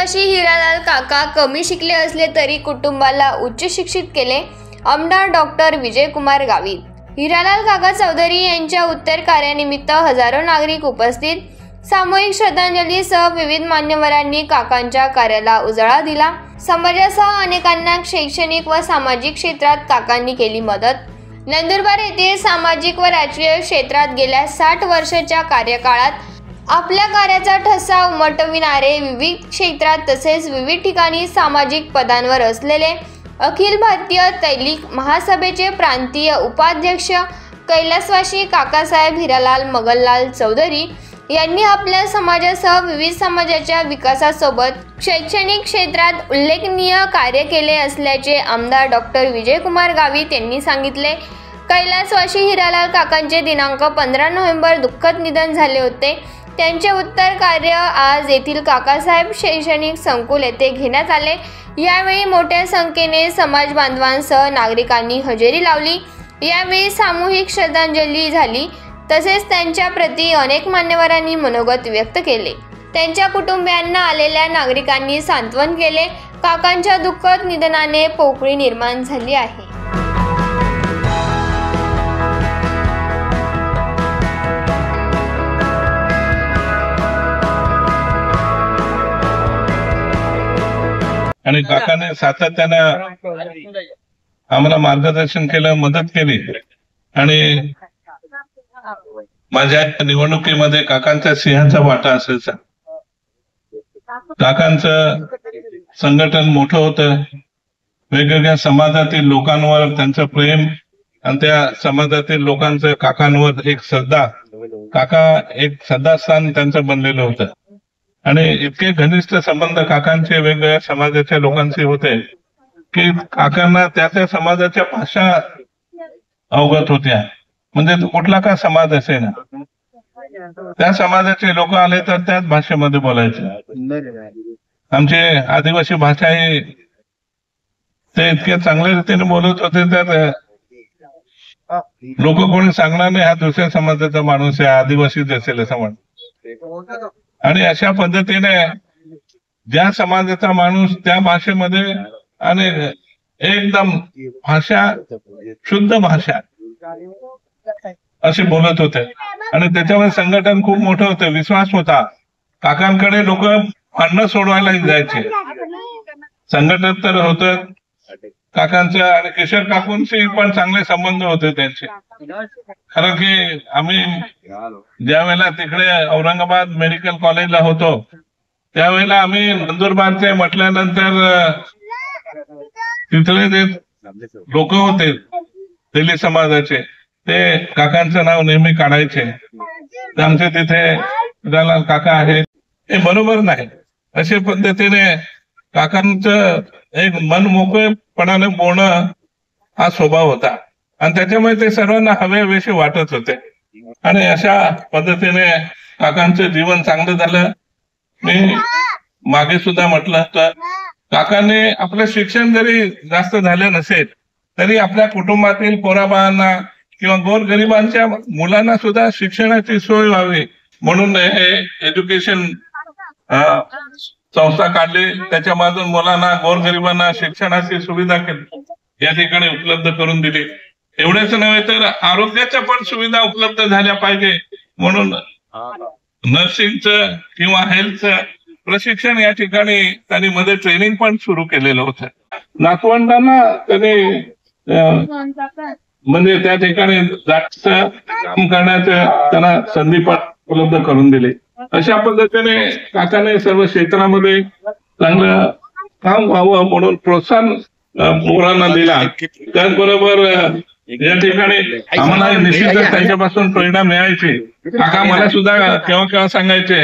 कैलासवासी हिरालाल काका कमी शिकले असले तरी कुटुंबाला उच्च शिक्षित केले। आमदार डॉक्टर विजयकुमार गावित। हिरालाल काका चौधरी यांच्या उत्तर कार्यानिमित्त हजारो नागरिक उपस्थित। सामूहिक श्रद्धांजलीसह विविध मान्यवरांनी काकांच्या कार्याला उजाळा दिला। समाजासह अनेकांना शैक्षणिक व सामाजिक क्षेत्रात काकांनी केली मदत। नंदुरबार येथे सामाजिक व राजकीय क्षेत्रात गेल्या 60 वर्षाच्या कार्यकाळात आपल्या कार्याचा ठसा उमटविणारे, विविध क्षेत्रात तसेच विविध ठिकाणी सामाजिक पदांवर असलेले अखिल भारतीय तैलिक महासभेचे प्रांतीय उपाध्यक्ष कैलासवासी काकासाहेब हिरालाल मगनलाल चौधरी यांनी आपल्या समाजासह विविध समाजाच्या विकासासोबत शैक्षणिक क्षेत्रात उल्लेखनीय कार्य केले असल्याचे आमदार डॉक्टर विजयकुमार गावित यांनी सांगितले। कैलासवासी हिरालाल काकांचे दिनांक 15 नोव्हेंबर दुःखद निधन झाले होते। त्यांचे उत्तर कार्य आज येथील काकासाहेब शैक्षणिक संकुल येथे घेण्यात आले। यावेळी मोठ्या संख्येने समाज बांधवांसह नागरिकांनी हजेरी लावली। यावेळी सामूहिक श्रद्धांजली झाली तसेच त्यांच्या प्रती अनेक मान्यवरांनी मनोगत व्यक्त केले। त्यांच्या कुटुंबियांना आलेल्या नागरिकांनी सांत्वन केले। काकांच्या दुःखद निधनाने पोकळी निर्माण झाली आहे। आणि काकाने सातत्याने आम्हाला मार्गदर्शन केलं, मदत केली। आणि माझ्या निवडणुकीमध्ये काकांचा सिंहाचा वाटा असायचा। काकांचं संघटन मोठं होतं, वेगवेगळ्या समाजातील लोकांवर त्यांचं प्रेम आणि त्या समाजातील लोकांचं काकांवर एक श्रद्धा, काका एक श्रद्धास्थान त्यांचं बनलेलं होतं। आणि इतके घनिष्ठ संबंध काकांचे वेगवेगळ्या समाजाच्या लोकांचे होते की काकांना त्या त्या समाजाच्या भाषा अवगत होत्या। म्हणजे कुठला का समाज असे ना, त्या समाजाचे लोक आले तर त्याच भाषेमध्ये बोलायचे। आमचे आदिवासी भाषा ही ते इतके चांगल्या रीतीने बोलत होते तर लोक कोणी सांगणार नाही हा दुसऱ्या समाजाचा माणूस आहे, आदिवासीच असेल असं म्हणत। आणि अशा पद्धतीने ज्या समाजाचा माणूस त्या भाषेमध्ये आणि एकदम भाषा शुद्ध भाषा असे बोलत होते। आणि त्याच्यामध्ये संघटन खूप मोठं होतं, विश्वास होता। काकांकडे लोक भांडणं सोडवायला जायचे। संघटन तर होतं काकांचं आणि किशोर काकूंशी पण चांगले संबंध होते त्यांचे। कारण की आम्ही ज्या वेळेला तिकडे औरंगाबाद मेडिकल कॉलेजला होतो त्यावेळेला आम्ही नंदुरबारचे म्हटल्यानंतर तिथले जे लोक होते तेली समाजाचे ते काकांचं नाव नेहमी काढायचे। आमचे तिथे हिरालाल काका आहेत हे बरोबर नाही, अशा पद्धतीने काकांचं एक मन मोकळेपणाने बोलणं हा स्वभाव होता आणि त्याच्यामुळे ते सर्वांना हवेवेशी वाटत होते। आणि अशा पद्धतीने काकांचं जीवन चांगलं झालं। मी मागे सुद्धा म्हटलं तर काकांनी आपलं शिक्षण जरी जास्त झालं नसेल तरी आपल्या कुटुंबातील पोराबाळांना किंवा गोरगरिबांच्या मुलांना सुद्धा शिक्षणाची सोय व्हावी म्हणून हे एज्युकेशन संस्था काढली। त्याच्यामधून मुलांना गोरगरिबांना शिक्षणाची सुविधा या ठिकाणी उपलब्ध करून दिली। एवढेच नव्हे तर आरोग्याच्या पण सुविधा उपलब्ध झाल्या पाहिजे म्हणून नर्सिंगचं किंवा हेल्थचं प्रशिक्षण या ठिकाणी त्यांनी मध्ये ट्रेनिंग पण सुरू केलेलं होतं। नातवंडांना त्यांनी म्हणजे त्या ठिकाणी जास्त काम करण्याचं त्यांना संधी पण उपलब्ध करून दिली। अशा पद्धतीने काकाने सर्व क्षेत्रामध्ये चांगलं काम व्हावं म्हणून प्रोत्साहन मुलांना दिला। त्याचबरोबर या ठिकाणी आम्हाला निश्चितच त्यांच्यापासून प्रेरणा मिळायची। काका मला सुद्धा केव्हा केव्हा सांगायचे,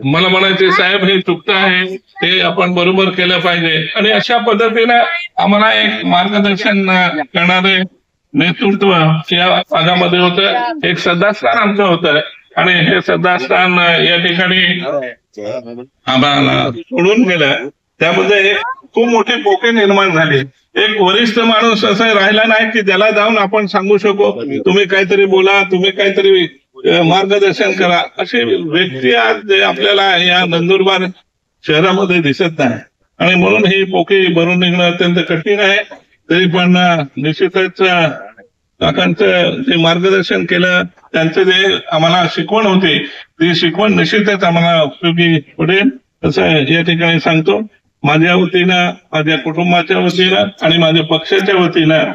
मला म्हणायचे साहेब हे चुकतं आहे, ते आपण बरोबर केलं पाहिजे। आणि अशा पद्धतीने आम्हाला एक मार्गदर्शन करणारे नेतृत्व या भागामध्ये होतं, एक श्रद्धास्थान आमचं होतं। आणि हे श्रद्धास्थान या ठिकाणी आम्हाला सोडून गेलं, त्यामध्ये खूप मोठी पोके निर्माण झाली। एक वरिष्ठ माणूस असं राहिला नाही की त्याला जाऊन आपण सांगू शकू तुम्ही काहीतरी बोला, तुम्ही काहीतरी मार्गदर्शन करा। अशी व्यक्ती आज आपल्याला या नंदुरबार शहरामध्ये दिसत नाही आणि म्हणून ही पोकळी भरून निघणं अत्यंत कठीण आहे. तरी पण निश्चितच काकांचं जे मार्गदर्शन केलं, त्यांचं जे आम्हाला शिकवण होती, ती शिकवण निश्चितच आम्हाला उपयोगी पडेल असं या ठिकाणी सांगतो. माझ्या वतीनं, माझ्या कुटुंबाच्या वतीनं आणि माझ्या पक्षाच्या वतीनं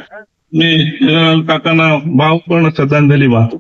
मी हिरालाल काकांना भावपूर्ण श्रद्धांजली वाहतो.